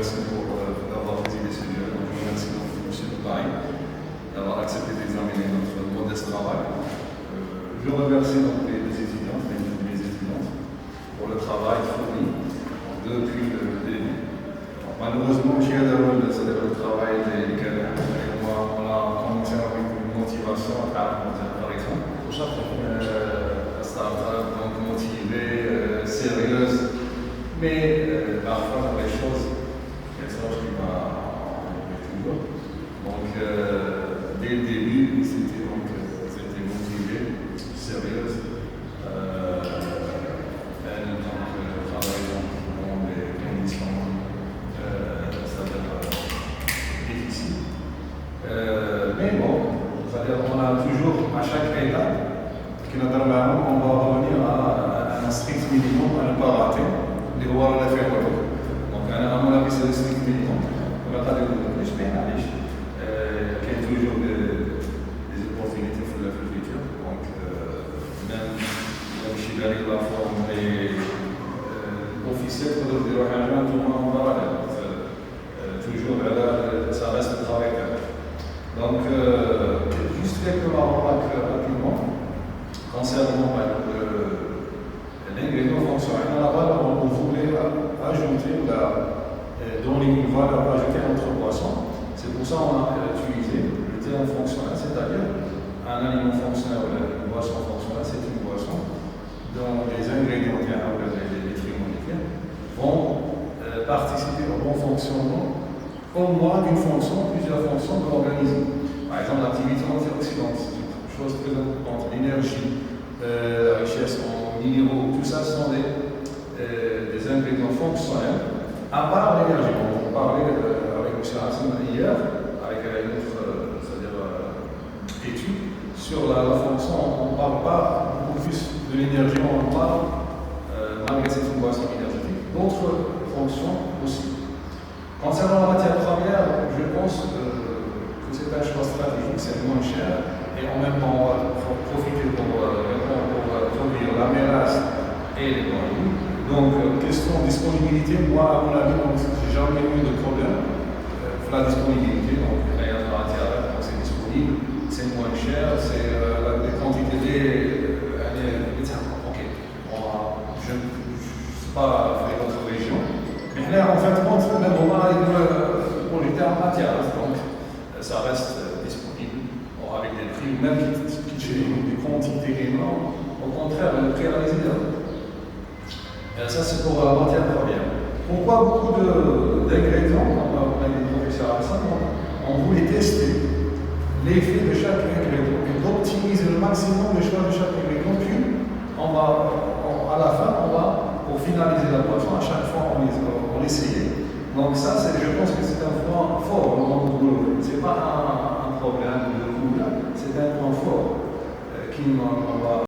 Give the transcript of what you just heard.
remercie d'avoir présidé ce lieu. Donc, je remercie donc M. Paris d'avoir accepté d'examiner notre modeste travail. Je remercie donc les étudiantes, mes étudiantes, pour le travail fourni depuis le début. Malheureusement, c'est-à-dire le travail des cadres. Moi, on a commencé avec une motivation, par exemple, start-up, donc motivée, sérieuse, mais parfois dans les choses, il y a quelque chose qui va toujours. Donc, dès le début, c'était motivé, sérieuse. Elle donc travaille dans des conditions difficiles. Mais bon, c'est-à-dire qu'on a toujours, à chaque étape, on va revenir à un strict minimum, à ne pas rater, les voir la faire. Donc, à mon avis, c'est le strict minimum. On va pas de plus, mais qu'il y a toujours des opportunités pour le futur. Donc, même si j'arrive à former officiel, pour dire tout le monde en parallèle. Toujours, ça reste le travail. Donc, juste quelques remarques rapidement. Concernant l'ingrédient fonctionnel, on voulait ajouter donner une valeur ajoutée à notre boisson. C'est pour ça qu'on a utilisé le terme fonctionnel, c'est-à-dire un aliment fonctionnel ou une boisson fonctionnelle, c'est une boisson dont les ingrédients, les trimolécules, vont participer au bon fonctionnement au moins d'une fonction, plusieurs fonctions de l'organisme. Par exemple, l'activité antioxydante, c'est une chose très importante, l'énergie, la richesse en minéraux, tout ça sont des ingrédients fonctionnels, à part l'énergie. On parlait avec M. Hassan hier, avec une autre étude sur la fonction. On ne parle pas beaucoup plus de l'énergie, on parle, malgré cette boisson énergétique, d'autres fonctions aussi. Concernant la matière première, je pense que c'est un choix stratégique, c'est moins cher, et en même temps, on va profiter pour produire la mélasse et les produits. Donc, question de disponibilité, moi, à mon avis, j'ai jamais eu de problème. La disponibilité, donc, la matière, c'est disponible, c'est moins cher, c'est les quantités, ok, je ne sais pas faire votre région, mais là, en fait, même on va projecter en matière, donc, ça reste disponible avec des prix, même qui des quantités énormes, au contraire, le prix à résidence. Ça, c'est pour la matière première. Pourquoi beaucoup d'ingrédients, comme on a dit le professeur Hassan, on voulait tester l'effet de chaque ingrédient et d'optimiser le maximum le choix de chaque ingrédient, puis à la fin, pour finaliser la boisson, à chaque fois, on essayait. Donc ça, je pense que c'est un point fort dans notre boulot. Ce n'est pas un problème de coût, c'est un point fort qui va